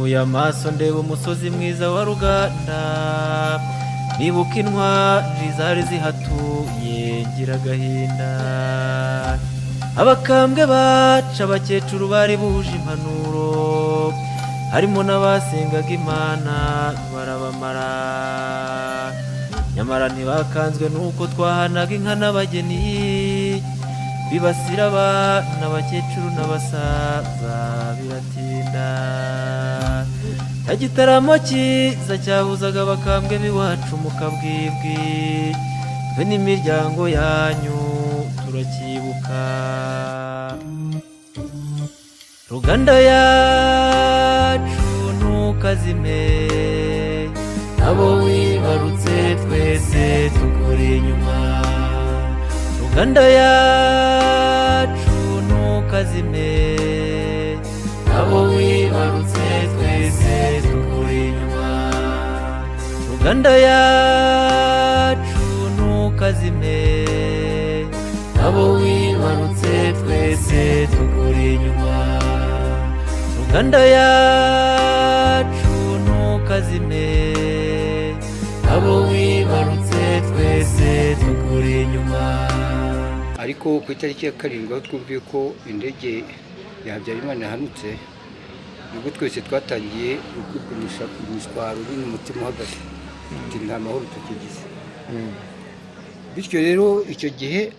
nubuye amaso ndeba umusozi mwiza wa Ruganda, nibuka intwari zari zihatuye ngira agahinda. Abakambwe baca abakecuru bari buje impanuro, harimo n'abasengaga Imana barabamara. Nyamara ntibakanzwe nuko twahanaga inka n'abageni, bibasira abana abakecuru n'abasaza biratinda. Cya gitaramo cyiza cyahuzaga abakambwe b'iwacu mu Kabwibwi, twe n'imiryango yanyu turakibuka. Ruganda yacu ntukazime, abo wibarutse twese tukuri inyuma. Ruganda yacu ntukazime, abo wibarutse twese tukuri inyuma. Ruganda yacu ntukazime, abo wibarutse twese tukuri inyuma. Ruganda yacu ntukazime, abo wibarutse twese tukuri inyuma. Ariko ku itariki ya 7 aho twumviye ko indege ya Habyarimana yahanutse, nubwo twese twatangiye gukumisha imishwaro n'umutima uhagaze, nta mahoro tukigize. Bityo rero icyo gihe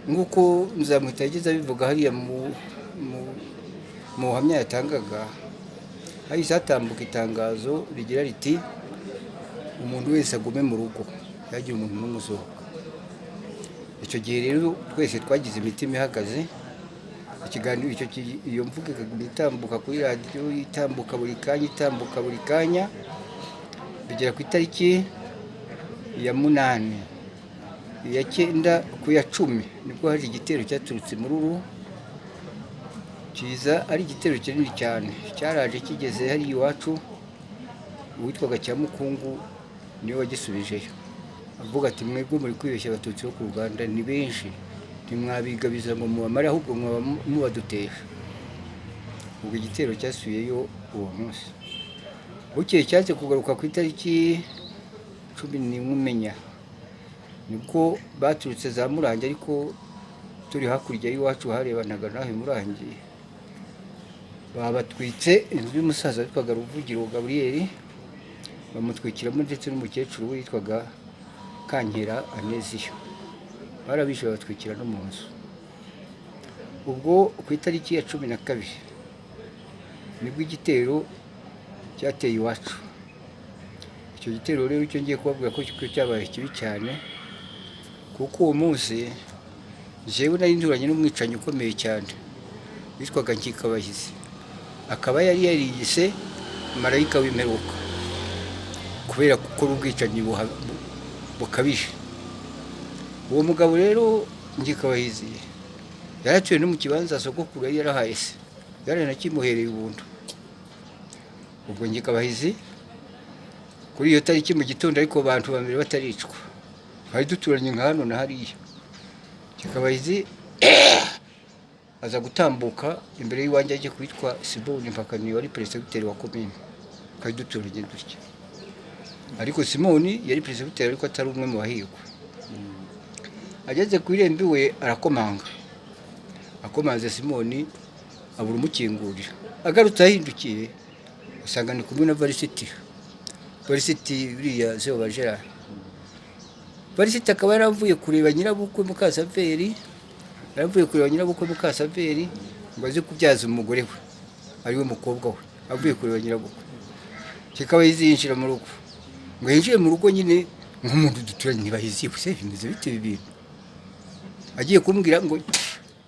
nk'uko Nzamwita yagize abivuga hariya mu buhamya yatangaga, hahise hatambuka itangazo rigira riti umuntu wese agume mu rugo, yagira umuntu n'umwe usohoka. Icyo gihe rero twese twagize imitima ihagaze. Ikiganiro iyo mvuga itambuka kuri radiyo, itambuka buri kanya, bigera ku itariki ya 8, iya 9, ku ya 10 nibwo hari igitero cyaturutse mu Ruru, kiza ari igitero kinini cyane. Cyaraje kigeze hari iwacu, uwitwaga Cyamukungu niwe wagisubijeyo, avuga ati mwebwe muri kwibeshya abatutsi bo ku Rwanda ni benshi, ntimwabigabiza ngo mubamare, ahubwo mwaba mubadutesha. Ubwo igitero cyasubiyeyo uwo munsi. Bukeye cyaje kugaruka ku itariki 11 Mumenya, nibwo baturutse za Murangi, ariko turi hakurya y'iwacu harebanaga naho Murangi. Babatwitse inzu y'umusaza witwaga Ruvugiro Gabriel, bamutwikiramo ndetse n'umukecuru witwaga Kankera Aneziyo, barabishe batwikira no mu nzu. Ubwo ku itariki ya 12 nibwo igitero cyateye iwacu. Icyo gitero rero icyo ngiye kubabwira ko cyabaye kibi cyane, kuko uwo munsi jewe nari nduranye n'umwicanyi ukomeye cyane witwaga Nkikabahizi, akaba yari yariyise marayika w'imperuka kubera gukora ubwicanyi bukabije. Uwo mugabo rero Nkikabahizi yaratuye no mu kibanza sogokuru yari yarahaye se, yaranakimuhereye ubuntu. Ubwo Nkikabahizi kuri iyo tariki mu gitondo, ariko abantu bamire bataricwa, bari duturanye nka hano na hariya. Nkikabahizi aza gutambuka imbere y'iwanjye ajye kwitwa Simoni Mpakani, wari perezida wa komine, kari duturanye dutya. Ariko Simoni yari perezida ariko atari umwe mu bahigwa. Ageze ku irembo iwe arakomanga, akomanze Simoni abura umukingurira. Agarutse ahindukiye usanga ni kumwe na Varisiti buriya se wa Gerard. Varisiti akaba yaravuye kureba nyirabukwe Mukasaveri, ngo aze kubyaza umugore we, ariwe mukobwa we, avuye kureba nyirabukwe. Nkikabahizi yinjira mu rugo, ngo yinjiye mu rugo nyine nk'umuntu duturanye, ntibahizi se bimeze bite ibi bintu. Agiye kumbwira ngo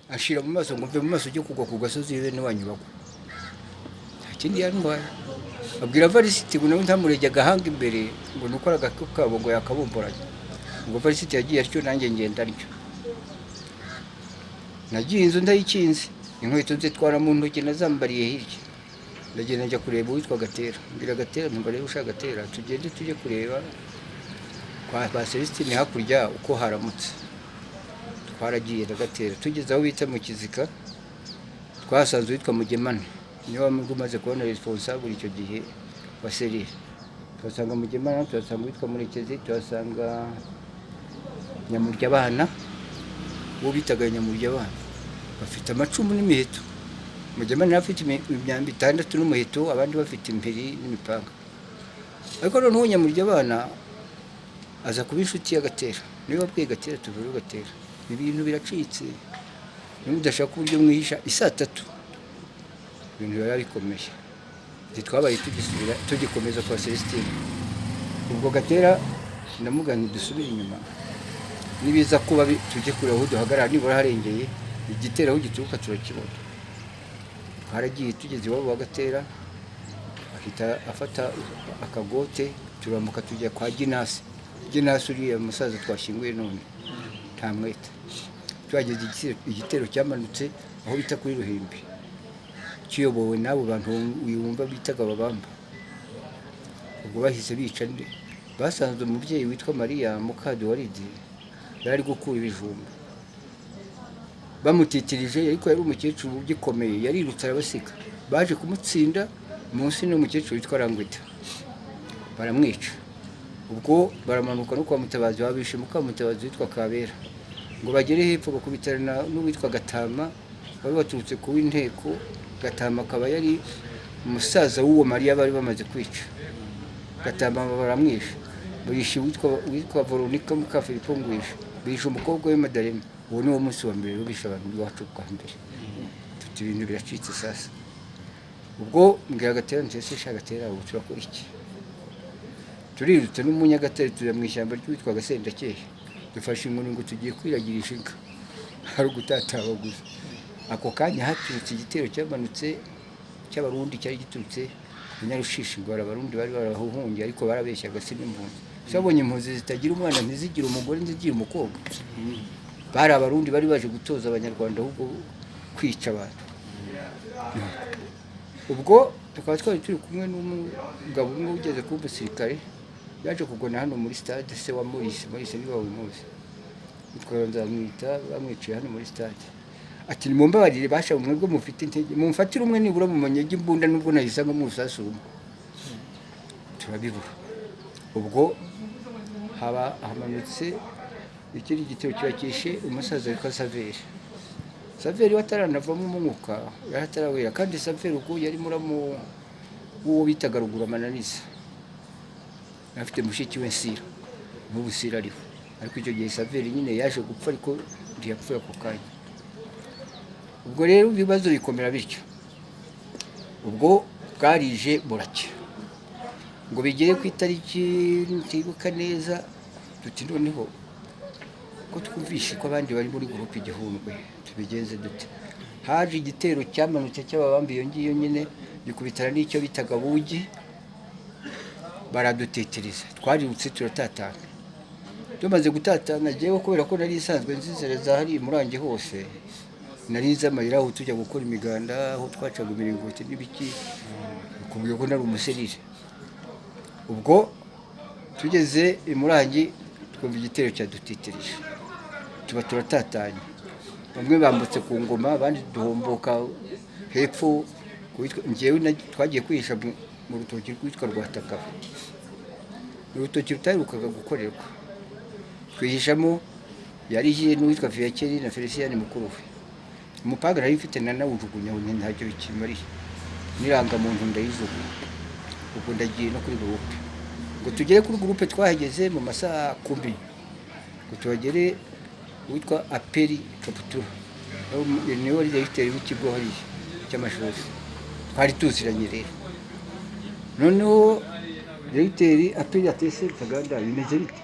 ashira mu maso, ngo mve mu maso ujye kugwa ku gasozi bene wanyubako. Nta kindi yantwaye. Abwira Varisiti ngo nawe ntamurege agahanga imbere, ngo nuko aragakabo ngo yakabomboranye. Ngo Varisiti yagiye atyo nanjye ngenda ntyo. Nagiye inzu ndayikinze, inkweto nzitwara mu ntoki nazambariye hirya. Ndagenda njya kureba uwitwa Gatera, mbira Gatera ntumva rero ushaka Gatera, tugende tujye kureba kwa ba Celestine hakurya uko haramutse. Twaragiye na Gatera, tugeze aho bita mu Kizika, twasanze witwa Mugemane, niwe umaze kubona responsable icyo gihe wa serire. Tuhasanga Mugemana, tuhasanga uwitwa Murekezi, tuhasanga Nyamuryabana, uwo bitaga Nyamuryabana, bafite amacumu n'imiheto. Mugemana afite imyambi 6 n'umuheto, abandi bafite impiri n'imipanga. Ariko noneho Nyamuryabana aza kuba inshuti ya Gatera, niwe wabwiye Gatera tuvure Gatera, ibintu biracitse, niba udashaka uburyo mwihisha isaa 3, ibintu biba bikomeye. Twabaye tugikomeza kwa Celestine. Ubwo Gatera ndamugana dusubira inyuma, nibiza kuba tujye kure aho duhagarara, nibura harengeye igitero aho gituruka turakibona. Haragiye tugeze iwabo wa Gatera, ahita afata akagote, turamuka tujya kwa Ginasi. Ginasi uriya musaza twashyinguye none nta mwete. Twageze igitero cyamanutse aho bita kuri Ruhimbi, kiyobowe n'abo bantu wumva bitaga Ababamba. Ubwo bahise bica nde, basanze umubyeyi witwa Maria Mukaduwaridi yari gukura ibijumba, bamutitirije, ariko yari umukecuru ugikomeye, yarirutse arabasiga. Baje kumutsinda munsi n'umukecuru witwa Rangwita, baramwica. Ubwo baramanuka no kwa Mutabazi, babishe Mukamutabazi witwa Kabera, ngo bagere hepfo bakubitana n'uwitwa Gatama, bari baturutse ku w'inteko. Gatama akaba yari umusaza w'uwo Maria bari bamaze kwica. Gatama baramwisha, bishe witwa Veronica Mukafilipo ngwisha, bishe umukobwa we Madalena. Uwo ni wo munsi wa mbere bishe abantu b'iwacu bwa mbere. Tuti ibintu biracitse sasa. Ubwo mbwira Gatera ntese sha Gatera, ubu turakora iki? Turirutse n'umunyagatare tujya mu ishyamba ry'uwitwa Gasendakeye, dufashe inkoni ngo tugiye kwiragirisha inka, hari ugutatabaguza. Ako kanya haturutse igitero cyamanutse cy'abarundi, cyari giturutse Nyarushishi, ngo abarundi bari barahungiye, ariko barabeshyaga sin'impunzi. Sabonye impunzi zitagira umwana ntizigira umugore ntizigira umukobwa. Bari abarundi bari baje gutoza abanyarwanda ahubwo kwica abantu. Ubwo tukaba twari turi kumwe n'umugabo umwe ugeze ku musirikare, yaje kugona hano muri stade, se wa Maurice niwe wamuzi. Nzamwita, bamwiciye hano muri stade. Ati nimumbabarire basha umwebwe mufite intege, mumfatira umwe nibura mu manyege imbunda, nubwo nahisanga mu rusasu rumwe. Turabibura. Ubwo hamanutse ikiri gitero cyakishe umusaza witwa Saveri. Saveri wataranavamo umwuka, yatarawera, kandi Saveri ubwo yari muramu uwo bitaga Ruguramananiza. Afite mushiki we Nsira, n'ubu Nsira ariho. Ariko icyo gihe Saveri nyine yaje gupfa, ariko ntiyapfuye ako kanya. Ubwo rero ibibazo bikomera bityo. Ubwo bwarije buracya, ngo bigere ku itariki ntibuka neza, tuti noneho ko twumvishe ko abandi bari muri groupe Igihundwe, tubigenze dute? Haje igitero cyamanutse cy'Ababambi iyo ngiyo nyine, gikubitana n'icyo bitaga Bugi, baradutetereza. Twarirutse turatatana. Tumaze gutatana, jewe kubera ko nari isanzwe nzizereza hari murange hose, narize amarira aho tujya gukora imiganda, aho twacaga imiringoti n'ibiki, kubwiye ko nari umuserire. Ubwo tugeze imurangi, twumva igitero cyadutitereje, tuba turatatanye. Bamwe bambutse ku ngoma, abandi duhomboka hepfo. Njyewe twagiye kwihisha mu rutoki rwitwa Rwataka, urutoki rutaherukaga gukorerwa. Twihishamo, yarihiye n'uwitwa Viakeri na Felicien mukuru we. Umupanga nari mfite nanawujugunya, ntacyo bikimariye, n'irangamuntu ndayijugunya. Ubwo ndagiye no kuri groupe, ngo tugere kuri groupe. Twahageze mu masaha 10, ngo tuhagere witwa Aperi Kaputura, niwe wari directeur w'ikigo hari cy'amashuri. Twari tuziranye rero. Noneho directeur Aperi atese Kaganda, bimeze bite?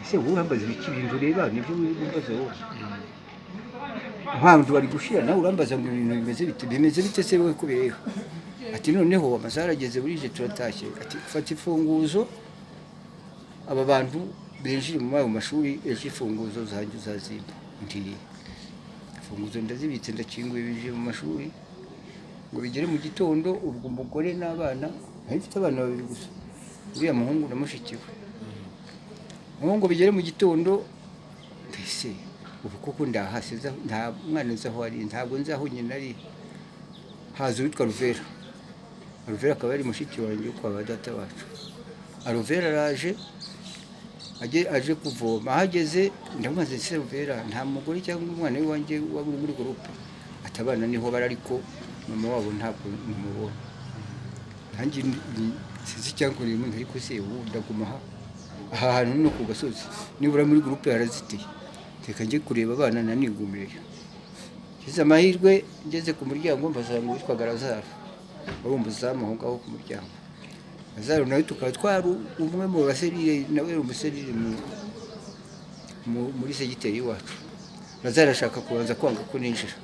Ese wowe urambaza ibiki bintu reba nibyo wimbaza wowe? Hantu bari gushira nawe urambaza ngo ibintu bimeze bite se wowe kubeho? Ati noneho amasaha arageze burije turatashye. Ati fata ifunguzo, aba bantu benjire mu mashuri, ejo ifunguzo zanjye uzazimba. Ndi ifunguzo ndazibitse, ndakinguye bije mu mashuri, ngo bigere mu gitondo. Ubwo umugore n'abana, afite abana babiri gusa, uriya muhungu na mushiki we. Ngo bigere mu gitondo, mbese ubu koko ndahasiza, nta mwana nzaho ari, ntabwo nzaho nyine ari. haza uwitwa Ruvera. Ruvera akaba ari mushiki wanjye kwa ba data wacu. Ruvera araje aje kuvoma, ahageze ndamaze se Ruvera nta mugore cyangwa umwana w'iwanjye waburi muri groupe, atabana niho bari ariko mama wabo ntabwo numubona. Nanjye sinzi cyankoreye umuntu ariko se ubu ndaguma aha hantu no ku gasozi, nibura muri groupe harazitiye, reka njye kureba abana nanigumireyo. Kiza amahirwe ngeze ku muryango mbasanga witwaga Lazaro, wari umuzamu aho ngaho ku muryango. Lazaro nawe tukaba twari umwe mu baserire, nawe umuserire muri segiteri wacu. Lazaro ashaka kubanza kwanga ko ninjira,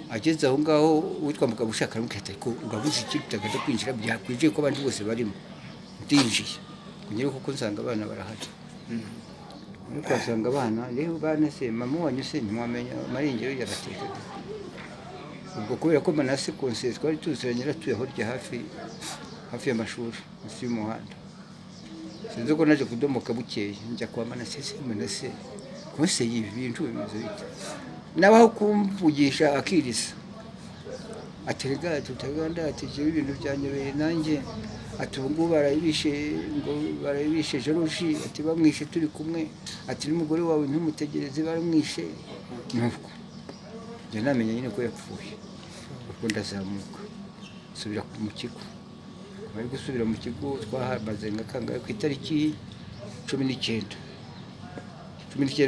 ageze aho ngaho witwa Mugabo ushaka aramukata ko urabuze iki tutagenda kwinjira, byakwije ko abandi bose barimo, ndinjiye kunyere kuko nsanga abana barahari. Nuko asanga abana rero bana se mama wanyu se ntimwamenya amarengero yarateka. Ubwo kubera ko Manase konse twari tuziranye ratuye horya hafi y'amashuri munsi y'umuhanda. Sinzi ko naje kudomoka bukeye njya kwa Manase kose y'ibintu bimeze bite, nabaho kumvugisha akirisa aterega tutaganda ateje ibintu byanyereye nanjye, ati ubwo barayibishe Jeroshi, ati bamwishe turi kumwe, ati n'umugore wawe ntumutegereze baramwishe. Nuko njye namenye nyine ko yapfuye. Ubwo ndazamuka subira mu kigo, bari gusubira mu kigo twahamaze ngakangaye ku itariki 19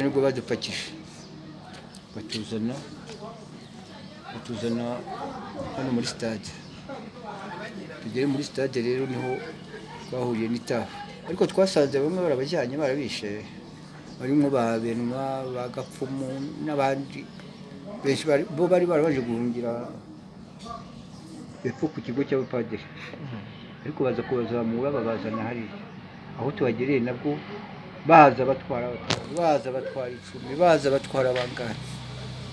nibwo badupakije batuzana hano muri stade. Tugere muri stade rero niho bahuriye n'itaha, ariko twasanze bamwe barabajyanye barabishe, barimo babenwa bagapfumu n'abandi benshi bo bari barabaje guhungira epfo ku kigo cy'abapadiri, ariko baza kubazamura babazana hariya. Aho tuhagereye nabwo baza batwara 10, baza batwara abangahe,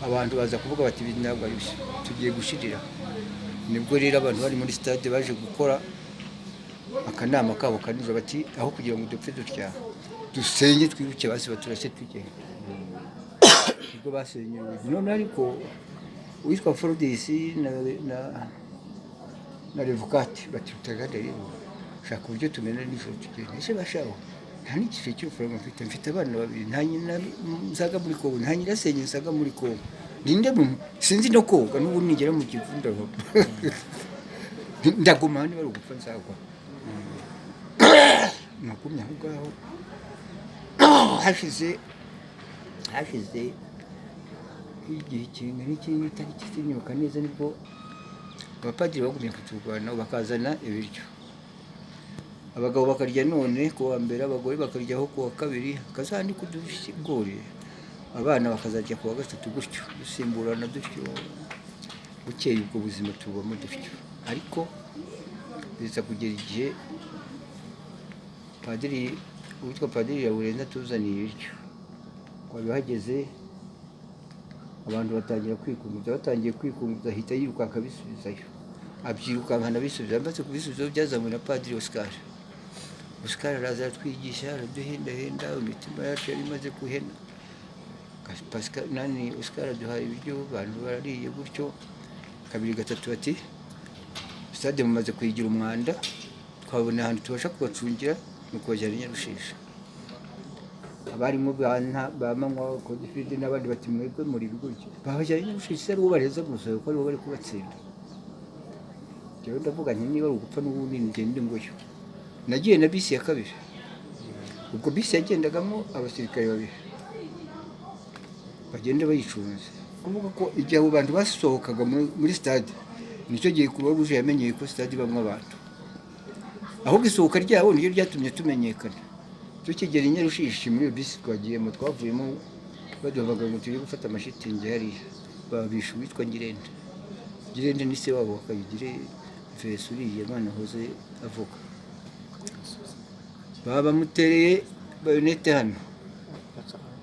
abantu baza kuvuga bati ntabwo ari byo tugiye gushirira. Nibwo rero abantu bari muri stade baje gukora akanama kabo kanije bati aho kugira ngo dupfe dutya dusenge twibuke basi baturase tugenda. Ubwo basenyewe none ariko witwa Frodisi na Revukati bati tutagade rero shaka uburyo tumena n'ijoro tugenda. Ese bashaho nta n'igice cy'urufaranga mfite abana babiri, nta nyina nsaga muri Kongo, nta nyirasenye nsaga muri Kongo, ninde sinzi no koga n'ubu nigera mu kivunda ndaguma hano bari gupfa nzagwa. Nakumye aho ngaho hashize igihe kingana n'ikindi tariki z'imyuka neza, nibwo abapadiri bagumye kuturwana bakazana ibiryo. Abagabo bakarya none ku wa mbere, abagore bakaryaho ku wa kabiri, akazani kudushyigore, abana bakazajya ku wa gatatu, gutyo dusimburana dutyo. Bukeye ubwo buzima tubamo dutyo, ariko biza kugera igihe witwa Padiri Yawurenza tuzaniye ibiryo. Kwa bihageze abantu batangiye kwikunguza, ahita yirukanka bisubizayo, abyirukankana bisubiza. Amaze kubisubizaho byazanywe na Padiri Oscar araza aratwigisha, araduhendahenda, imitima yacu yari imaze kuhena. Oscar aduhaye ibiryo, abantu barariye gutyo. Kabiri gatatu bati stade mumaze kuyigira umwanda, twabona ahantu tubasha kubacungira no kubajyana i Nyarushisha. Abarimo bamanywa Kodifide n'abandi bati mwebwe muri biguryo babajyana i Nyarushisha, ari bo bareza gusa kuko ari bo bari kubatsinda. Jewe ndavuga nti niba ari ugupfa n'ubundi ngende ngoyo. Nagiye na bisi ya kabiri, ubwo bisi yagendagamo abasirikare babiri bagenda bayicunze, kuvuga ko igihe abo bantu basohokaga muri stade nicyo gihe Croix Rouge yamenyeye ko stade ibamwe abantu, ahubwo isohoka ryabo niryo ryatumye tumenyekana. Tukigera i Nyarushishi muri bisi twagiyemo, twavuyemo baduhabaga ngo tujye gufata amashitingi hariya, babisha uwitwa Ngirente ni se wabo Kayigire Vesu uriya mwana hoze avuga. Baba mutereye bayonete hano,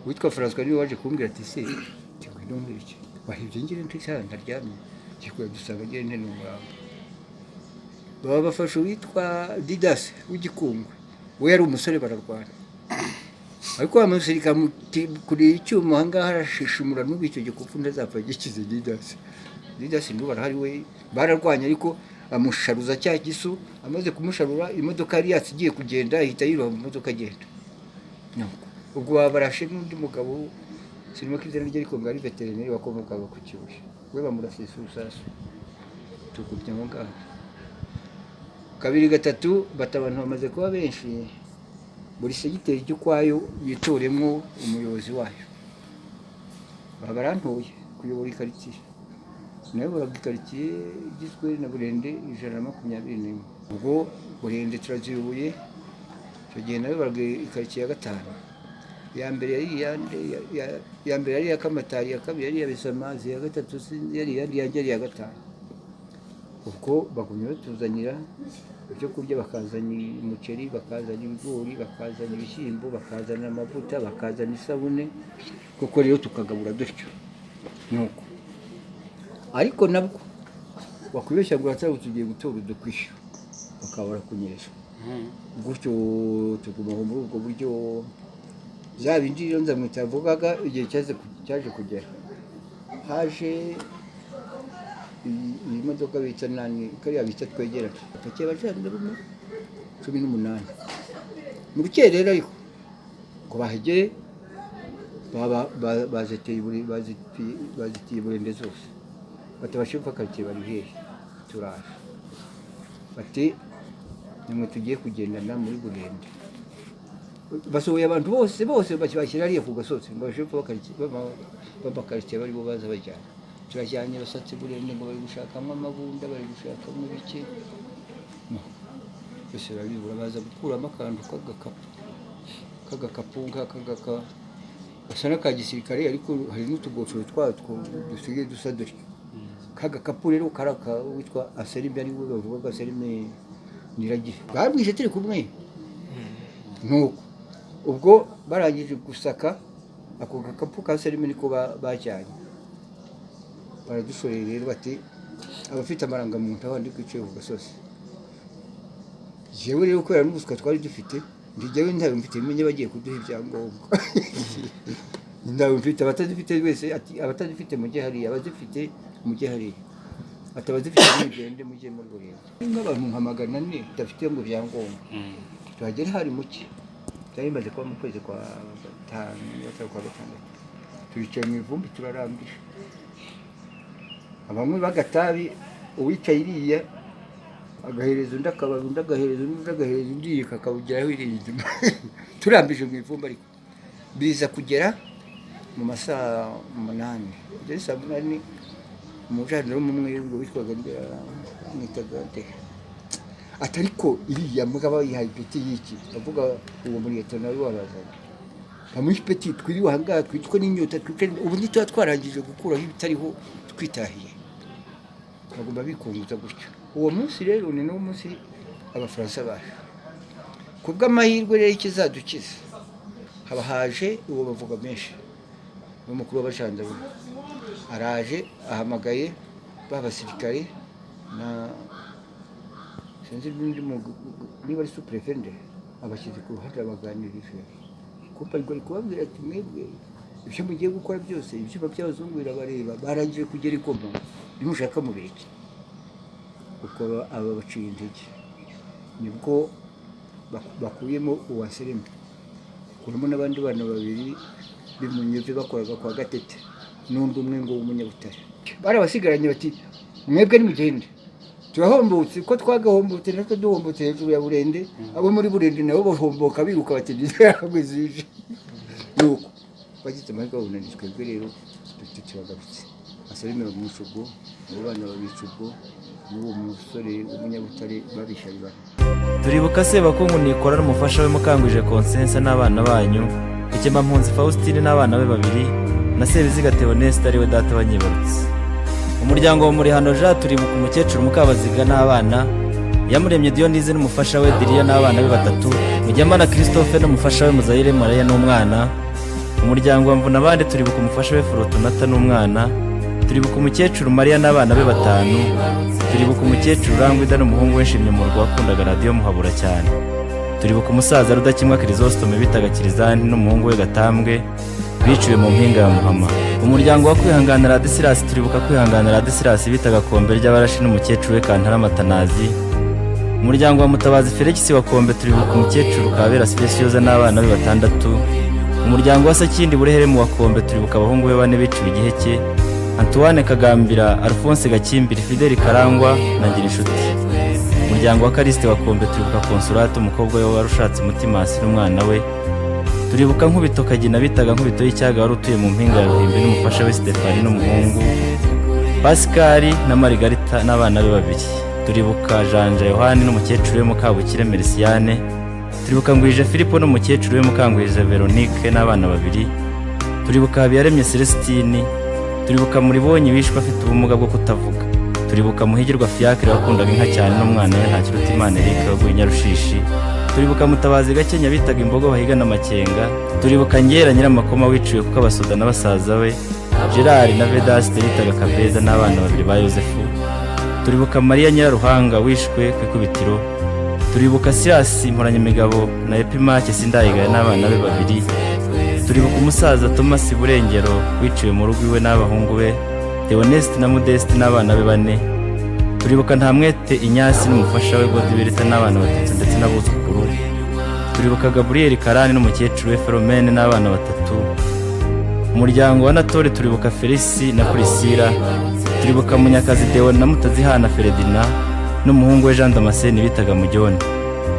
witwa François niwe waje kumbwira ati se ngwino ngwiki wahibye Ngirente cyane ndaryamye, kikuye dusanga Ngirente n'umurambo. Baba bafashe witwa Didas w'Igikungwe, we yari umusore bararwana, ariko amusirika kuri icyuma ahangaha arashishimura n'ubu icyo gikufu ndazapfa gikize Didas. Didasi ndu barahari we bararwanya ariko amusharuza cya gisu amaze kumusharura imodoka yari yatsigiye kugenda ahita yiroha mu modoka agenda ubwo babarashe n'undi mugabo sinimo kizana rye ariko ngari veterineri wakomokaga ku Kibuye we bamurasisa urusasu tukubye ngo ngaho kabiri gatatu batabantu bamaze kuba benshi buri segiteri cy'ukwayo yitoremo umuyobozi wayo babarantoye kuyobora ikaritsiye nayo baragikarikiye igizwe na Burende 121 ubwo Burende turaziyoboye cyo gihe nayo baragikarikiye ya gatanu ya mbere yari ya Kamatari ya kabiri yari ya Bisamazi ya gatatu yari ya gatanu ubwo bagumye batuzanira ibyo kurya bakazana umuceri bakazana ibigori bakazana ibishyimbo bakazana amavuta bakazana isabune kuko rero tukagabura dutyo nuko ariko nabwo wakwibeshya ngo atari tugiye gutora udukwisho bakabara kunyesha gutyo tuguma muri ubwo buryo zabindi rero nzamwitavugaga igihe cyaje kugera haje iyi modoka bita nani kariya bita twegerana pakiye abajanda rumwe 18 mu rukerera ariko ngo bahegere baziteye Burende zose batabashimva karitsiye bari hehe turaje bati nimwe tugiye kugendana muri Burende basohoye abantu bose bashyira ariya ku gasozi ngo bashimva bakaritsiye bari bo baza bajyana turajyanye basatse Burende ngo bari gushakamo amabunda bari gushakamo bike bose barabibura baza gukuramo akantu k'agakapu gasa n'aka gisirikare ariko hari n'utugofero twatwo dusigaye dusa dutyo k'agakapu rero karaka witwa Aserime ari we bavuga Aserime Niragihe bambwije turi kumwe nuko ubwo barangije gusaka ako gakapu ka Aserime niko bajyanye baradushoreye rero bati abafite amarangamuntu abandi kwicaye ku gasozi jewe rero kubera n'ubuswa twari dufite ndijewe ntawe mfite bimenye bagiye kuduha ibyangombwa ndawe mfite abatazifite wese ati abatazifite mujye hari abazifite mujye hari atabazifite mugende mujye mu Burende n'abantu nkamagana ne dafite ngo byangombwa tuhagera hari muke cyari maze kwa mu kwezi kwa 5 kwa 6 turicaye mu ivumbi turarambisha abamwe bagatabi uwicaye iriya agahereza undi akababi undi agahereza undi kakabugeraho irinzi turambije mu ivumbi ariko biza kugera mu masaha 8 kugera saa 8 umujyaniro umwe ngo witwaga Nitagade atariko iriya mugaba yihaye ipeti yiki avuga uwo muri leta nawe wabazanye amuha ipeti twiriwe ahangaha twitwa n'inyota ubu ntitwa twarangije gukuraho ibitariho twitahiye bagomba bikunguza gutyo uwo munsi rero ni no munsi abafaransa baje kubw'amahirwe rero ikizadukiza haba haje uwo bavuga menshi n'umukuru w'abajandaro araje ahamagaye babasirikare na senzi n'undi niba ari superfende abashyize ku ruhande abaganirije kuko ari kubabwira ati mwebwe ibyo mugiye gukora byose ibyo by'abazungu birabareba barangije kugera ikoma nimushaka mubeke uko aba baciye intege nibwo bakuyemo uwa Aserime kurimo n'abandi bana babiri bimunyeve bakoraga kwa Gatete n'undi umwe ngo w'umunyabutare barabasigaranye bati mwebwe nimugende turahombotse ko twagahombotse natwe duhombotse hejuru ya Burende abo muri Burende nabo bahomboka biruka bategeze yagwizije nuko bagize amahirwe babonanijwe rero tutibagarutse Aserime mu Mucugo abo bana babicugo n'uwo musore w'umunyabutare babishyari bana turibuka Sebakungu Nikora n'umufasha we Mukangwije Consensa n'abana banyu Ikemampunzi Faustine n'abana be babiri na Sebiziga Theoneste ariwe data banyibarutse umuryango wo muri hano ja turibuka umukecuru Mukabaziga n'abana Yamuremye Dionise n'umufasha we Diria n'abana be batatu Mujyamana Christophe n'umufasha we Muzayire Maria n'umwana umuryango wa Mvuna bande turibuka umufasha we Fortunata n'umwana turibuka umukecuru Maria n'abana be batanu turibuka umukecuru Rangwida n'umuhungu we Nshimye mu rwa kundaga radio muhabura cyane turibuka umusaza Rudakimwa Chrysostome bitaga Kirizani n'umuhungu we Gatambwe biciwe mu mpinga ya Muhama. Umuryango wa Kwihangana Ladisirasi turibuka Kwihangana Ladisirasi bitaga Kombe ry'Abarashi n'umukecuru we Kantarama Atanazi. Umuryango wa Mutabazi Felix wa Kombe turibuka umukecuru Kabera Specioza n'abana be 6. Umuryango wa Sakindi Bureheremu wa Kombe turibuka abahungu be 4 biciwe Igiheke, Antoine Kagambira, Alphonse Gakimbiri, Fidel Karangwa na Ngirinshuti. Umuryango wa Kariste wa Kombe turibuka Consolate umukobwa we warushatse Mutimasi n'umwana we. Turibuka Nkubito Kagina bitaga Nkubito y'Icyaga wari utuye mu mpinga ya Ruhimbi n'umufasha we Stefani n'umuhungu Pascal na Margarita n'abana be 2. Turibuka Janja Yohani n'umukecuru we Mukabukire Merciane. Turibuka Ngwije Filipo n'umukecuru we Mukangwije Veronique n'abana 2. Turibuka Habiyaremye Celestine. Turibuka Muribonyi wishwe afite ubumuga bwo kutavuga. Turibuka Muhigirwa Fiacre wakundaga inka cyane n'umwana we Ntakirutimana Eric waguye Nyarushishi. Turibuka Mutabazi Gakenya bitaga Imbogo bahigana Makenga. Turibuka Ngera Nyiramakoma wiciwe kuko abasoda n'abasaza we Gerard na Vedaste bitaga Kabeza n'abana 2 ba Yosefu. Turibuka Maria Nyiraruhanga wishwe ku ikubitiro. Turibuka Silas Mporanyamigabo na Epimake Sindayigaya n'abana be 2. Turibuka umusaza Thomas Burengero wiciwe mu rugo iwe n'abahungu be Theoneste na Modeste n'abana be 4. Turibuka Ntamwete Inyasi n'umufasha we Godibirita n'abana 3 ndetse n'abuzukuru. Turibuka Gabriel Karani n'umukecuru we Philomene n'abana 3. Umuryango wa Anatole turibuka Felisi na Priscilla. Turibuka Munyakazi Deo na Mutazihana Feredina n'umuhungu we Jean Damascene bitaga Mujyone.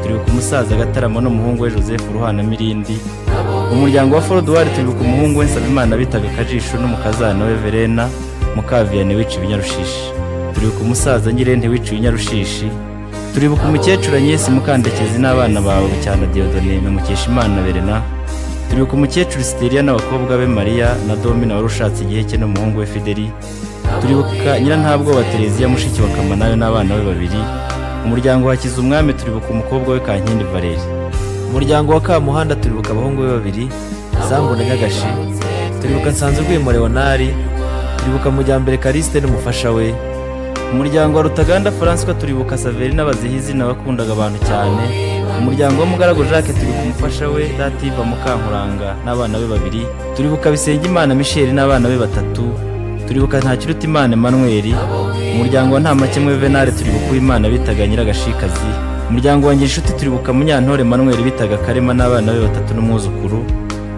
Turibuka umusaza Gatarama n'umuhungu we Joseph Ruhana Mirindi. Umuryango wa Forodwari turibuka umuhungu we Nsabimana bitaga Kajisho n'umukazana we Verena Mukaviane wiciwe Nyarushishi. Turibuka umusaza Nyirente wiciwe Nyarushishi. Turibuka umukecuru Agnes Mukandekezi n'abana bawe Bucyana Diodone na Mukeshimana Verena. Turibuka umukecuru Steria n'abakobwa be Maria na Domina warushatse Igiheke n'umuhungu we Fideli. Turibuka Nyirantabwoba Terezia mushiki wa Kamanayo n'abana be 2. Umuryango wa Kizumwami turibuka umukobwa we Kankindi Valerie. Umuryango wa Kamuhanda turibuka abahungu be 2 Sambu na Nyagashi. Turibuka Nsanzurwimo Leonari. Turibuka Mujyambere Kariste n'umufasha we. Umuryango wa Rutaganda François turibuka Saveri n'abazihizi n'abakundaga abantu cyane. Umuryango wa Mugarago Jacques turibuka umufasha we Dativa Mukankuranga n'abana be 2. Turibuka Bisengimana Michel n'abana be 3. Turibuka Ntakirutimana Emmanuel. Umuryango wa Ntamakemwe Venare turibuka Uwimana bitaga Nyiragashikazi. Umuryango wa Ngirinshuti turibuka Munyantore Emmanuel bitaga Karema n'abana be 3 n'umwuzukuru.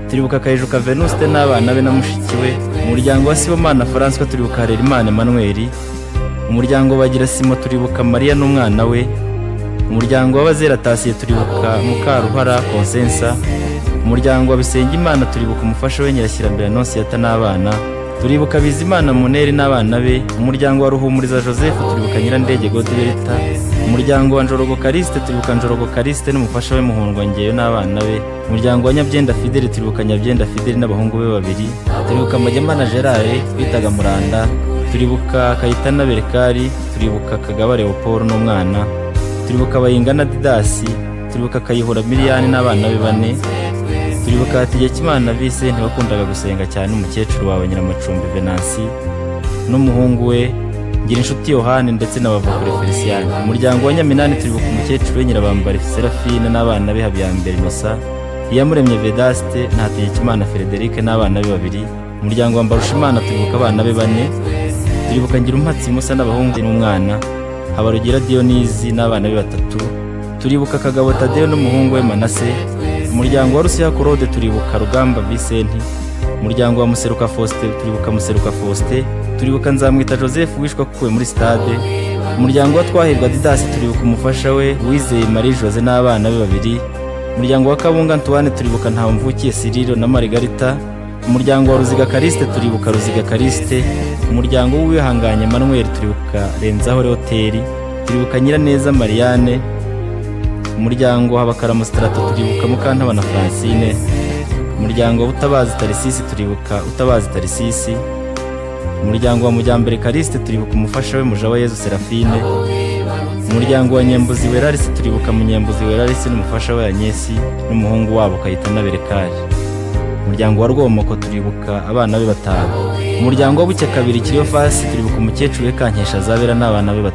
Turibuka Kayijuka Venuste n'abana be na mushiki we. Umuryango wa Sibomana François turibuka Harerimana Emmanuel. Umuryango wa Girasimo turibuka Maria n'umwana we. Umuryango w'Abazera Tasiye turibuka Mukaruhara Consensa. Umuryango wa Bisengimana turibuka umufasha we Nyirashyirambere Annonciata n'abana. Turibuka Bizimana Muneri n'abana be. Umuryango wa Ruhumuriza Joseph turibuka Nyirandege Godibirita. Umuryango wa Njorogo Kariste turibuka Njorogo Kariste n'umufasha we Muhundwa Ngeyo n'abana be. Umuryango wa Nyabyenda Fideli turibuka Nyabyenda Fideli n'abahungu be 2. Turibuka Magemana Gerard bitaga Muranda. Turibuka Kayitana Berkari. Turibuka Kagaba Leopold n'umwana. Turibuka Bayingana Didasi. Turibuka Kayihura Miliyani n'abana be 4. Turibuka Hategekimana Vincent wakundaga gusenga cyane umukecuru wawe Nyiramacumbi Venansi n'umuhungu we Ngirinshuti Yohani ndetse n'abavukure Feliciane. Umuryango wa Nyaminani turibuka umukecuru we Nyirabambari Serafine n'abana be Habiyambere Innocent, Iyamuremye Vedaste na Hategekimana Frederic n'abana be 2. Umuryango wa Mbarushimana turibuka abana be 4. Turibuka Ngirumpatsi Musa n'abahungu n'umwana, Habarugira Dionisi n'abana be 3. Turibuka Kagabo Tadeo n'umuhungu we Manase. Umuryango wa Rusiha Claude turibuka Rugamba Vincent. Umuryango wa Museruka Faustin turibuka Museruka Faustin. Turibuka Nzamwita Joseph wishwa kuwe muri stade. Umuryango wa Twahirwa Didas turibuka umufasha we Wizeye Marie Jose n'abana be 2. Umuryango wa Kabunga Antoine turibuka Ntamvukiye Cyril na Margarita. Umuryango wa Ruziga Kariste turibuka Ruziga Kariste. Umuryango w'Uwihanganye Emmanuel turibuka Renzaho Hotel. Turibuka Nyiraneza Marianne. Umuryango wa Habakaramu Strato turibuka Mukantabana Francine. Umuryango wa Utabazi Tarisisi turibuka Utabazi Tarisisi. Umuryango wa Mujyambere Kariste turibuka umufasha we Mujawa Yezu Serafine. Umuryango wa Nyembuzi Werarisi turibuka Munyembuzi Werarisi n'umufasha we Anyesi n'umuhungu wabo Kayitana Berekari. Umuryango wa Rwomoko turibuka abana be 5. Umuryango wa Buke kabiri Kiriyofasi turibuka umukecuru we Kankesha Zabera n'abana be 3.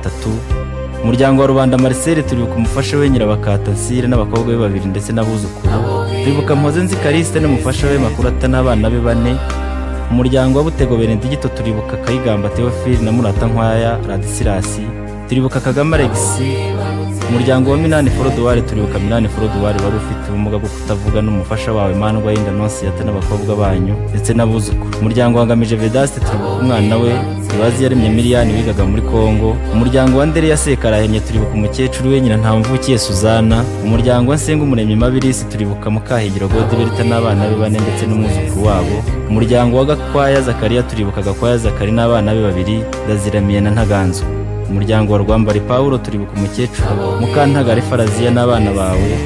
Umuryango wa Rubanda Marcel turibuka umufasha we Nyirabakata Nsire n'abakobwa be 2 ndetse n'abuzukuru. turibuka Mpozenzi Kariste n'umufasha we Makurata n'abana be 4. Umuryango wa Butego Benedicto turibuka Kayigamba Theophile na Murata Nkwaya Radisirasi. Turibuka Kagame Alexis. Umuryango wa Minani Forodowari turibuka Minani Forodowari wari ufite ubumuga bwo kutavuga n'umufasha wawe Mandwa y'inda Nonsiyata n'abakobwa banyu ndetse n'abuzukuru. Umuryango wa Ngamije Vedaste turibuka umwana we Ibazi yaremye Miliyani wigaga muri Kongo. Umuryango wa Ndere ya Sekarahenye turibuka umukecuru we nyina Ntamvukiye Suzana. Umuryango wa Nsenga Umuremyi Mabirisi turibuka Mukahigiro Godberita n'abana be 4 ndetse n'umwuzukuru wabo. Umuryango wa Gakwaya Zakariya turibuka Gakwaya Zakari n'abana be 2 Ndaziramiye na Ntaganzwa. Umuryango wa Rwambari Paulo turibuka umukecuru Mukantagare Faraziya n'abana bawe.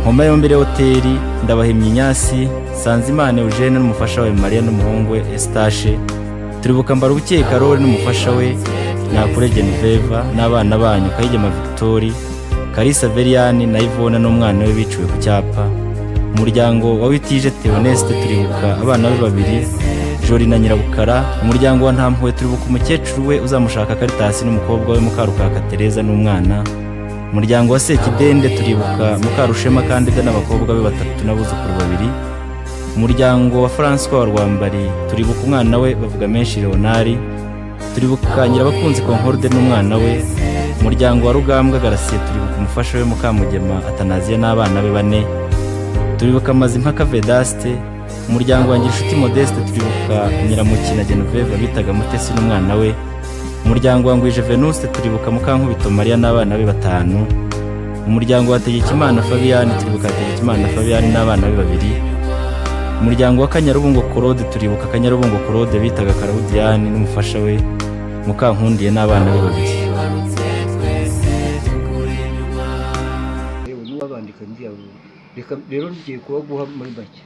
Nkoma yombere hoteli Ndabahimye Inyasi Sanzimana Eugene n'umufasha we Maria n'umuhungu we Estache. Turibuka Mbarubukeye Karoli n'umufasha we Nakure Genevieve n'abana banyu Kayigema Victory, Kalisa Veriane na Yvonne n'umwana we biciwe ku cyapa. Umuryango wa Witije Theoneste turibuka abana be 2 Jori na Nyirabukara. Umuryango wa Ntampuwe turibuka umukecuru we uzamushaka Karitasi n'umukobwa we Mukarukaka Tereza n'umwana. Umuryango wa Sekidende turibuka Mukarushema Kandida n'abakobwa be 3 n'abuzukuru 2. Umuryango wa François wa Rwambari turibuka umwana we bavuga menshi Leonari. Turibuka Nyirabakunzi Concorde n'umwana we. Umuryango wa Rugambwa Garasiye turibuka umufasha we Mukamugema Atanaziya n'abana be 4. Turibuka Mazimpaka Vedaste. Umuryango wa Ngirishuti Modeste turibuka Nyiramukina Genevieve bitaga Mutesi n'umwana we. Umuryango wa Ngwije Venuste turibuka Mukankubito Maria n'abana be 5. Umuryango wa Tegekimana Fabian turibuka Tegekimana Fabian n'abana be 2. Umuryango wa Kanyarubungo Claude turibuka Kanyarubungo Claude bitaga Karaudiani n'umufasha we Mukankundiye n'abana be 2. Yewe n'abandika ndiya reka rero ngiye kubaguha muri bake.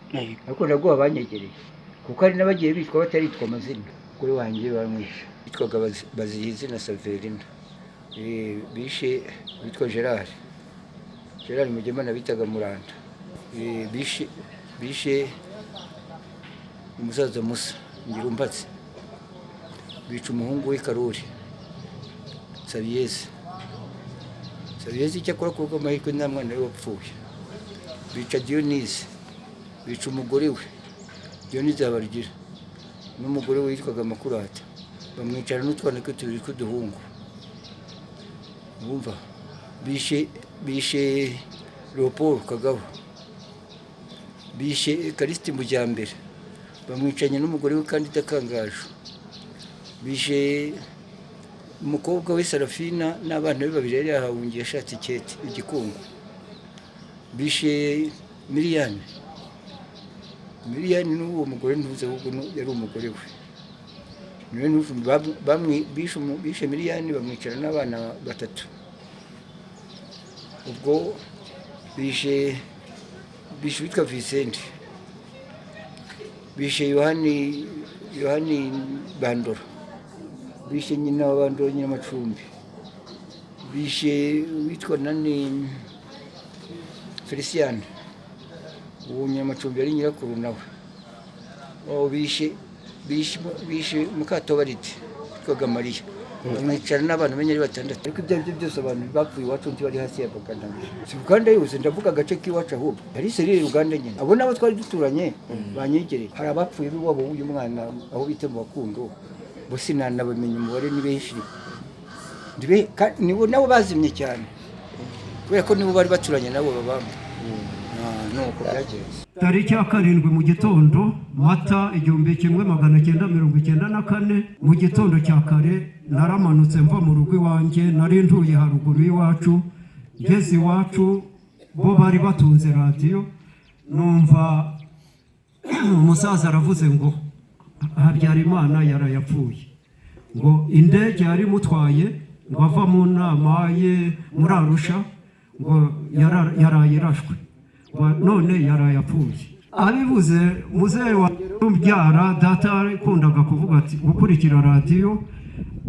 Ariko ndaguha banyegereye kuko ari nabagiye bitwa bataritwa amazina. Kuri wanjye bamwisha bitwaga Bazihizi na Saverina. Bishe bitwa Gerard Mugema bitaga Muranda. Bishe umusaza Musa Ngirumbatse. Bica umuhungu we Karori Sabiyezi cyakora kuko amahirwe nta mwana we wapfuye. Bica Dionise. Bica umugore we Dionise Habarugira n'umugore we yitwaga Makurata. Bamwicara n'utwana twe 2 tw'uduhungu. Bumva bishe Leopold Kagabo. Bishe Kariste Mujyambere. Bamwicanye n'umugore we kandi Dakangaju. Bishe umukobwa we Sarafina n'abana be 2 yari yahawungiye ashatse Kete Igikungu. Bishe Miliyani n'uwo mugore ntuze ahubwo yari umugore we. Bishe Miliyani bamwicara n'abana 3. Ubwo bishe witwa Vicente. Bishe Yohani Bandora. Bishe nyina wa Bandora Nyamacumbi. Bishe witwa nani Felician. Uwo Nyamacumbi ari nyirakuru nawe. Bishe Mukatobariti witwaga Maria. Bamwicara n'abantu benye ari 6. Ariko ibyo byose abantu bapfuye iwacu bari hasi ya Baganda. Si Uganda yose ndavuga agace k'iwacu ahubwo. Ari seri Uganda nyine. Abo nabo twari duturanye banyegereye. Hari abapfuye wabo uyu mwana aho bite mu Bakundo. Bo sinanabamenye umubare ni benshi. Nibo nabo bazimye cyane. Kubera ko nibo bari baturanye nabo babamba. Nuko byagenze. Tariki ya 7 mu gitondo Mata 1994 mu gitondo cya kare naramanutse mva mu rugo iwanjye nari ntuye haruguru y'iwacu. Ngeze iwacu bo bari batunze radio numva umusaza aravuze ngo Habyarimana yarayapfuye. Ngo indege yari mutwaye ngo ava mu nama ye muri Arusha ngo yarayirashwe. None yarayapfuye. Abivuze muzehe wa umbyara data kundaga kuvuga ati gukurikira radio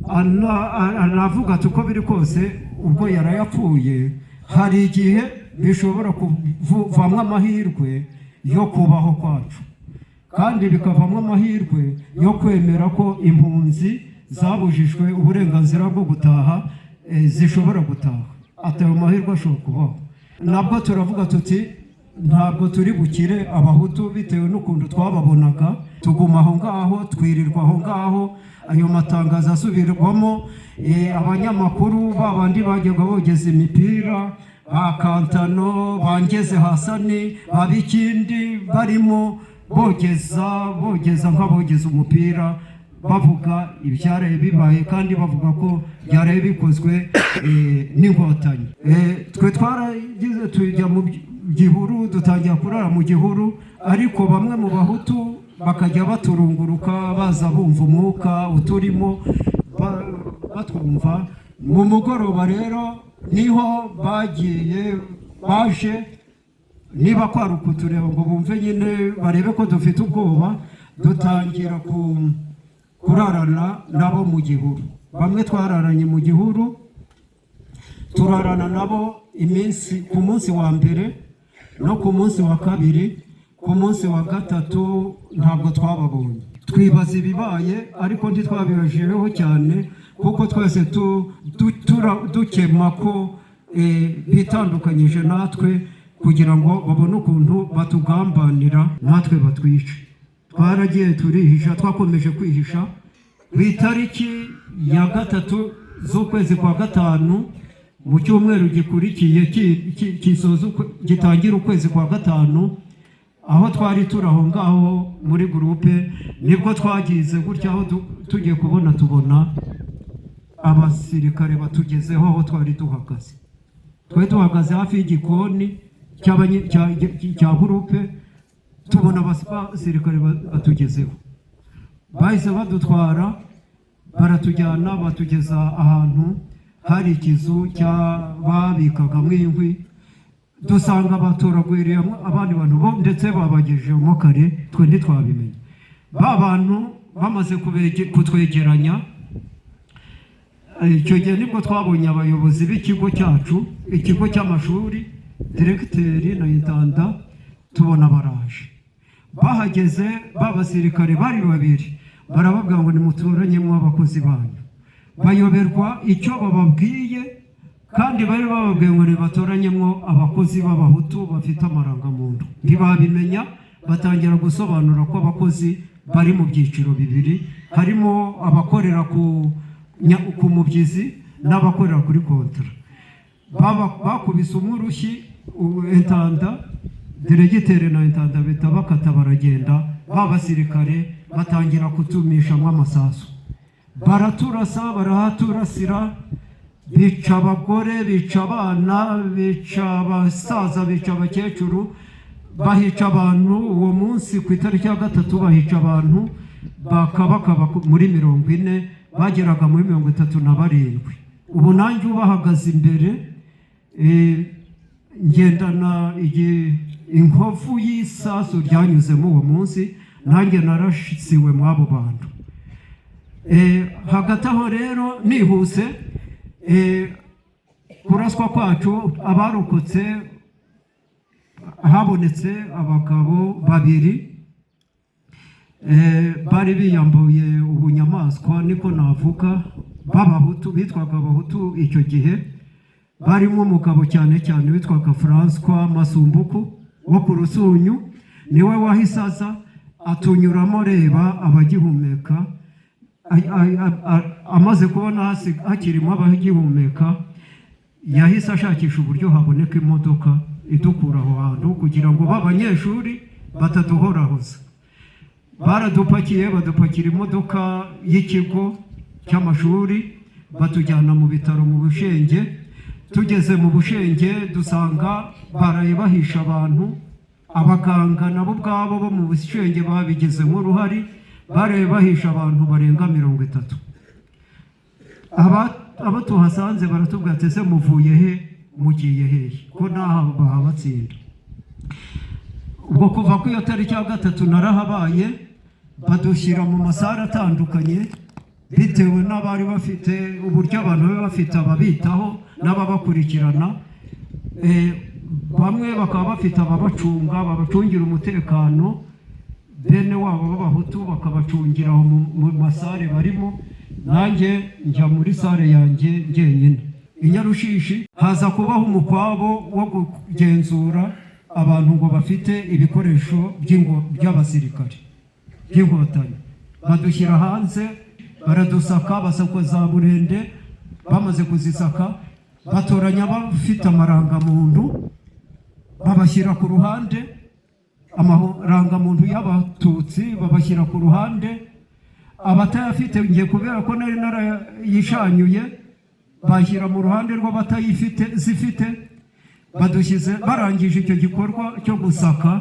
anavuga ati uko biri kose ubwo yarayapfuye hari igihe bishobora kuvamwa amahirwe yo kubaho kwacu kandi bikavamwa amahirwe yo kwemera ko impunzi zabujijwe uburenganzira bwo gutaha zishobora gutaha. Atayo mahirwe ashobora kubaho. Nabwo turavuga tuti ntabwo turi bukire abahutu bitewe n'ukuntu twababonaga, tuguma aho ngaho, twirirwa aho ngaho, ayo matangazo asubirwamo, abanyamakuru babandi bajyaga bogeza imipira, ba Kantano, bangeze Hasani, abikindi barimo bogeza nk'abogeza umupira, bavuga ibyaraye bibaye kandi bavuga ko byaraye bikozwe n'inkotanyi. Twe twaragize tujya mu gihuru, dutangira kurara mu gihuru, ariko bamwe mu bahutu bakajya baturunguruka baza bumva umwuka uturimo batwumva. Mu mugoroba rero niho baje niba kwari ukutureba ngo bumve nyine barebe ko dufite ubwoba, dutangira kurarana nabo mu gihuru. Bamwe twararanye mu gihuru, turarana nabo ku munsi wa mbere no ku munsi wa kabiri. Ku munsi wa gatatu ntabwo twababonye, twibaza ibibaye ariko ntitwabibajijeho cyane, kuko twese dukema ko bitandukanyije natwe kugira ngo babone ukuntu batugambanira natwe batwice. Twaragiye turihisha, twakomeje kwihisha. Ku itariki ya 3 z'ukwezi kwa gatanu, mu cyumweru gikurikiye gitangira ukwezi kwa gatanu, aho twari turaho ngaho muri gurupe, nibwo twagize gutya, aho tugiye tubona abasirikare batugezeho aho twari duhagaze. Twari duhagaze hafi y'igikoni cya gurupe, tubona abasirikare batugezeho, bahise badutwara, baratujyana batugeza ahantu hari ikizu babikagamo inkwi. Dusanga batoragwiriye abandi bantu bo ndetse babagejejemo kare, twe ntitwabimenye. Ba bantu bamaze kutwegeranya, icyo gihe nibwo twabonye abayobozi b'ikigo cyacu, ikigo cy'amashuri, diregiteri na intanda, tubona baraje. Bahageze b'abasirikare bari babiri, barababwira ngo nimuturanyemo abakozi banyu. Bayoberwa icyo bababwiye, kandi bari bababwiye ngo nibatoranyemo abakozi b'abahutu bafite amarangamuntu. Ntibabimenya, batangira gusobanura ko abakozi bari mu byiciro bibiri, harimo abakorera ku mubyizi n'abakorera kuri kontara. Bakubise umwurushyi, intanda, diregiteri na intanda bita bakata baragenda. B'abasirikare batangira kutumishamo amasasu, baraturasa, barahaturasira, bica abagore, bica abana, bica abasaza, bica abakecuru, bahica abantu. Uwo munsi ku itariki ya 3 bahica abantu bakaba muri 40, bageraga muri 37. Ubu nanjye ubahagaze imbere, ngendana inkovu y'isasu ryanyuzemo uwo munsi, nanjye narashisiwe mu abo bantu. Hagati aho rero nihuse, kuraswa kwacu abarokotse, habonetse abagabo 2 bari biyambuye ubunyamaswa, niko navuga, b'abahutu, bitwaga abahutu icyo gihe. Barimo umugabo cyane cyane witwaga François Masumbuku wo ku Rusunyu, niwe wahise aza atunyuramo, reba abagihumeka. Amaze kubona hakirimo abagihumeka, yahise ashakisha uburyo haboneka imodoka idukura aho hantu kugira ngo b'abanyeshuri bataduhorahoza. Baradupakiye, badupakira imodoka y'ikigo cy'amashuri, batujyana mu bitaro mu Bushenge. Tugeze mu Bushenge dusanga baraye bahisha abantu. Abaganga nabo ubwabo bo mu Bushenge babigezemo uruhari, baraye bahisha abantu barenga 30. Abo tuhasanze baratubwira ati ese muvuye he, mugiye hehe, ko naho bahabatsinda. Ubwo kuva ku iyo tariki ya 3 narahabaye, badushyira mu masara atandukanye bitewe n'abari bafite uburyo abantu baba bafite ababitaho n'ababakurikirana. Bamwe bakaba bafite babacungira umutekano, bene wabo b'abahutu bakabacungira mu masare barimo. Nanjye njya muri sare yanjye njyenyine. I Nyarushishi haza kubaho umukwabo wo kugenzura abantu ngo bafite ibikoresho by'abasirikare by'inkotanyi, badushyira hanze, baradusaka, basakwa za Burende. Bamaze kuzisaka batoranya abafite amarangamuntu babashyira ku ruhande, amarangamuntu y'abatutsi babashyira ku ruhande, abatayafite ngiye kubera ko nari narayishanyuye bashyira mu ruhande zifite. Badushyize, barangije icyo gikorwa cyo gusaka,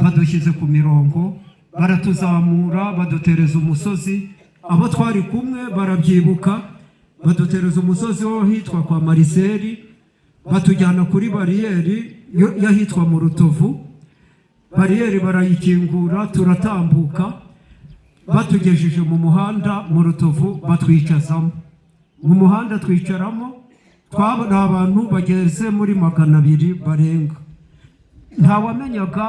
badushyize ku mirongo, baratuzamura, badutereza umusozi. Abo twari kumwe barabyibuka, badutereza umusozi wo hitwa kwa Mariseri, batujyana kuri bariyeri yahitwa mu Rutovu. Bariyeri barayikingura, turatambuka, batugejeje mu muhanda mu Rutovu, batwicazamo mu muhanda. Twicaramo, twabona abantu bageze muri 200 barenga. Ntawamenyaga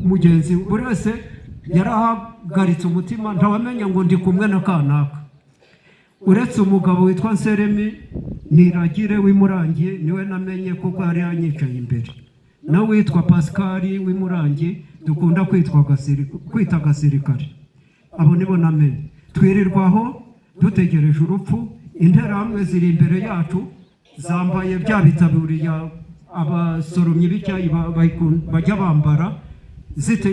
mugenzi, buri wese yarahagaritse umutima, ntawamenya ngo ndi kumwe na kanaka, uretse umugabo witwa Nseremi Niragire w'imurangi, niwe namenye kuko yari yanyicaye imbere, nawe witwa Pascal w'imurangi, dukunda kwita gasirikare. Abo nibo namenye. Twirirwaho dutegereje urupfu. Interahamwe ziri imbere yacu, zambaye bya bitaburiya abasoromyi b'icyayi bajya bambara,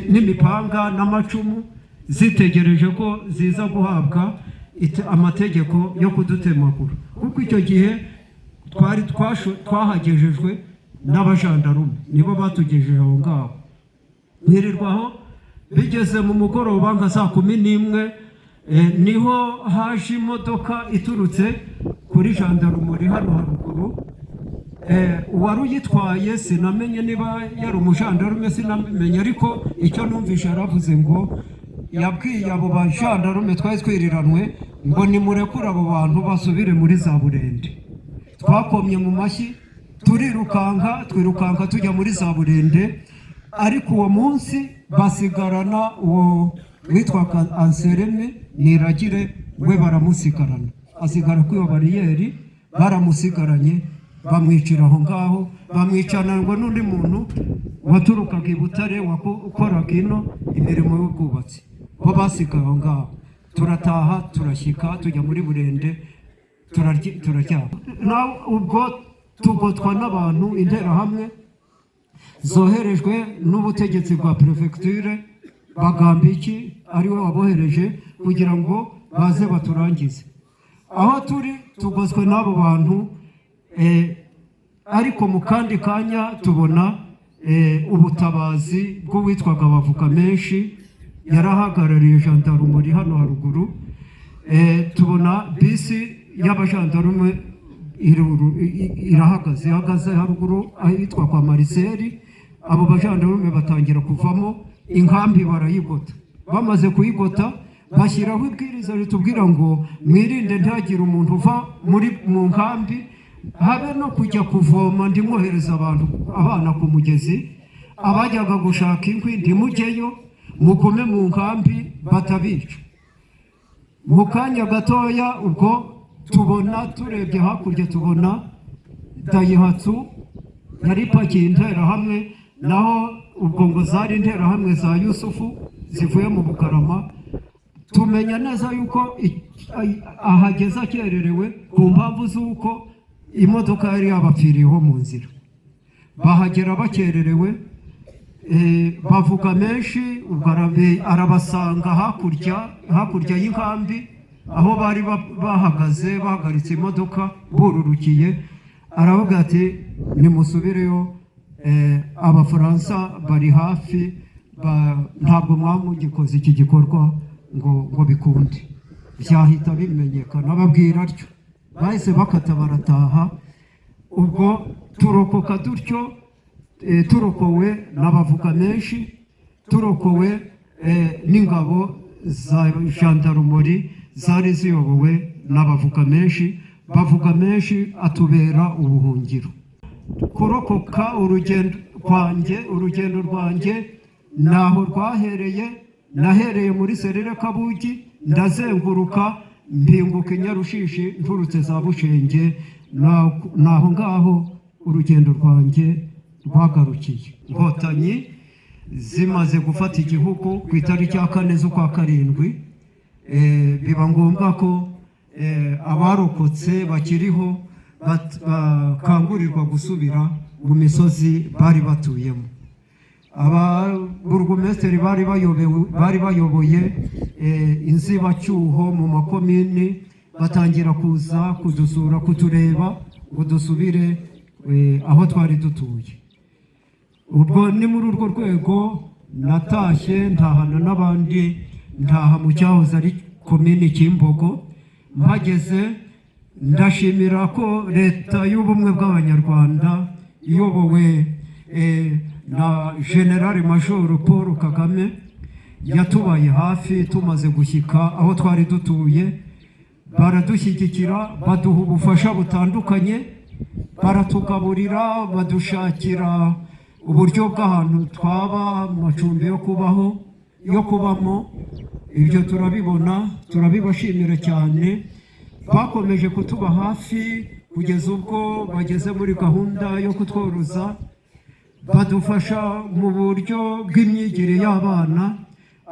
n'imipanga n'amacumu, zitegereje ko ziza guhabwa amategeko yo kudutemagura, kuko icyo gihe twahagejejwe n'abajandarume, nibo batugejeje aho ngaho. Nkirirwaho, bigeze mu mugoroba nka saa 11 niho haje imodoka iturutse kuri jandarumuri hano haruguru. Uwari uyitwaye sinamenye niba yari umujandarume, sinamenye, ariko icyo numvisha yaravuze ngo, yabwiye abo bajandarume twari twiriranwe ngo nimurekure abo bantu basubire muri za Burende. Twakomye mu mashyi, twirukanka tujya muri za Burende, ariko uwo munsi basigarana uwo witwaga Anselme Niragire, we baramusigarana, asigara kuri iyo bariyeri, baramusigaranye, bamwicira aho ngaho. Bamwicananwa n'undi muntu waturukaga i Butare wakoraga ino imirimo y'ubwubatsi, bo basigaye aho ngaho. Turataha, turashyika, tujya muri Burende, turaryama. Nawe ubwo tugotwa n'abantu, interahamwe zoherejwe n'ubutegetsi bwa prefecture, Bagambiki ariwe wabohereje kugira ngo baze baturangize. Aho turi tugozwe n'abo bantu, ariko mu kandi kanya tubona ubutabazi bw'uwitwaga Bavuga Menshi, yarahagarariye jandarumuri hano haruguru. Tubona bisi y'abajandarume ihagaze haruguru ahitwa kwa Mariseri. Abo bajandarume batangira kuvamo, inkambi barayigota. Bamaze kuyigota, bashyiraho ibwiriza ritubwira ngo mwirinde ntihagire umuntu uva mu nkambi, habe no kujya kuvoma ndimwohereza abana ku mugezi. Abajyaga gushaka inkwi ndimujyeyo, mugume mu nkambi batabica. Mu kanya gatoya ubwo tubona, turebye hakurya tubona Dayihatsu yari ipakiye interahamwe, naho ubwo ngo zari interahamwe za Yusufu zivuye mu Bugarama. Tumenya neza yuko ahageze akererewe ku mpamvu z'uko imodoka yari yabapfiriyeho mu nzira. Bahagera bakererewe, Bavuga Menshi arabasanga hakurya y'inkambi, aho bari bahagaritse imodoka bururukiye. Aravuga ati nimusubireyo, Abafaransa bari hafi, ntabwo mwamugikoze iki gikorwa ngo bikunde, byahita bimenyekana. Babwira atyo, bahise bakata barataha. Ubwo turokoka dutyo, turokowe n'Abavuga Menshi, turokowe n'ingabo za jandarumuri zari ziyobowe n'Abavuga Menshi. Bavuga Menshi atubera ubuhungiro. Kurokoka urugendo rwanjye naho rwahereye. Nahereye muri Serere Kabugi, ndazenguruka mpinguka i Nyarushishi nturutse za Bushenge. Naho ngaho urugendo rwanjye bagarukiye. Inkotanyi zimaze gufata igihugu ku itariki ya 4 z'ukwa karindwi, biba ngombwa ko abarokotse bakiriho bakangurirwa gusubira mu misozi bari batuyemo. Ababurugumesitiri bari bayoboye inzibacyuho mu makomini batangira kuza kudusura, kutureba ngo dusubire aho twari dutuye. Ubwo ni muri urwo rwego natashye ntahana n'abandi, ntaha mu cyahoze ari komini Kimbogo. Mpageze ndashimira ko leta y'ubumwe bw'abanyarwanda iyobowe na General Major Paul Kagame yatubaye hafi. Tumaze gushyika aho twari dutuye, baradushyigikira, baduha ubufasha butandukanye, baratugaburira, badushakira uburyo bw'ahantu twaba, amacumbi yo kubamo. Ibyo turabibona, turabibashimira cyane. Bakomeje kutuba hafi kugeza ubwo bageze muri gahunda yo kutworoza, badufasha mu buryo bw'imyigire y'abana.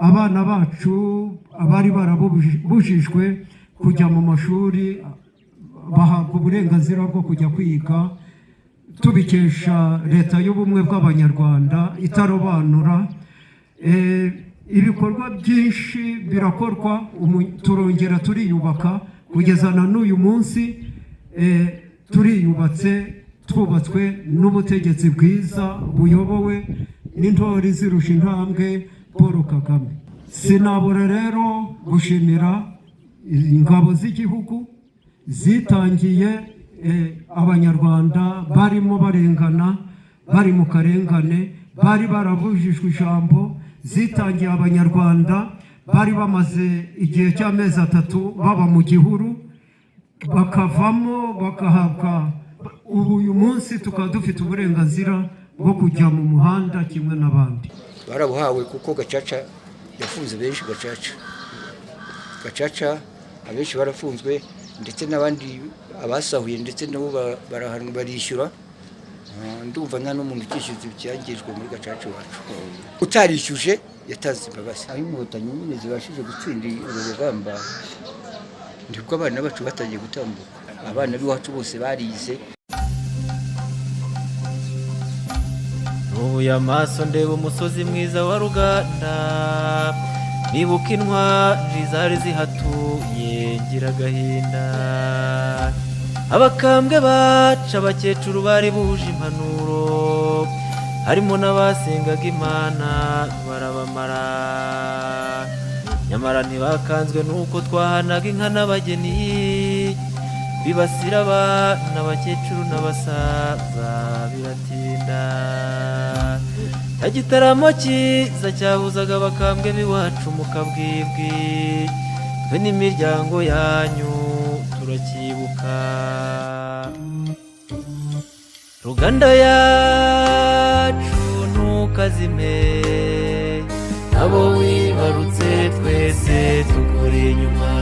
Abana bacu abari barabujijwe kujya mu mashuri bahabwa uburenganzira bwo kujya kwiga, tubikesha leta y'ubumwe bw'abanyarwanda itarobanura. Ibikorwa byinshi birakorwa, turongera turiyubaka kugeza na n'uyu munsi. Turiyubatse, twubatswe n'ubutegetsi bwiza buyobowe n'intore zirusha intambwe Paul Kagame. Sinabura rero gushimira ingabo z'igihugu zitangiye abanyarwanda barimo barengana, bari mu karengane, bari barabujijwe ijambo. Zitangiye abanyarwanda bari bamaze igihe cy'amezi 3 baba mu gihuru, bakavamo bagahabwa. Ubu uyu munsi tukaba dufite uburenganzira bwo kujya mu muhanda kimwe n'abandi. Barabuhawe kuko Gacaca yafunze benshi. Gacaca abenshi barafunzwe, ndetse n'abandi abasahuye ndetse nabo barahanwa barishyura. Ndumva nta n'umuntu ukishyuza ibyangijwe muri Gacaca wacu. Utarishyuje yataze imbabazi. Aho inkotanyi nyine zibashije gutsinda uru rugamba, ndibwo abana bacu batangiye gutambuka. Abana b'iwacu bose barize. Nubuye amaso ndeba umusozi mwiza wa Ruganda, nibuka intwari zari zihatuye ngira agahinda. Abakambwe baca abakecuru bari buje impanuro, harimo n'abasengaga Imana barabamara. Nyamara ntibakanzwe nuko twahanaga inka n'abageni, bibasira abana, abakecuru n'abasaza biratinda. Cya gitaramo cyiza cyahuzaga abakambwe b'iwacu mu Kabwibwi, twe n'imiryango yanyu turakibuka. Ruganda yacu ntukazime, abo wibarutse twese tukuri inyuma.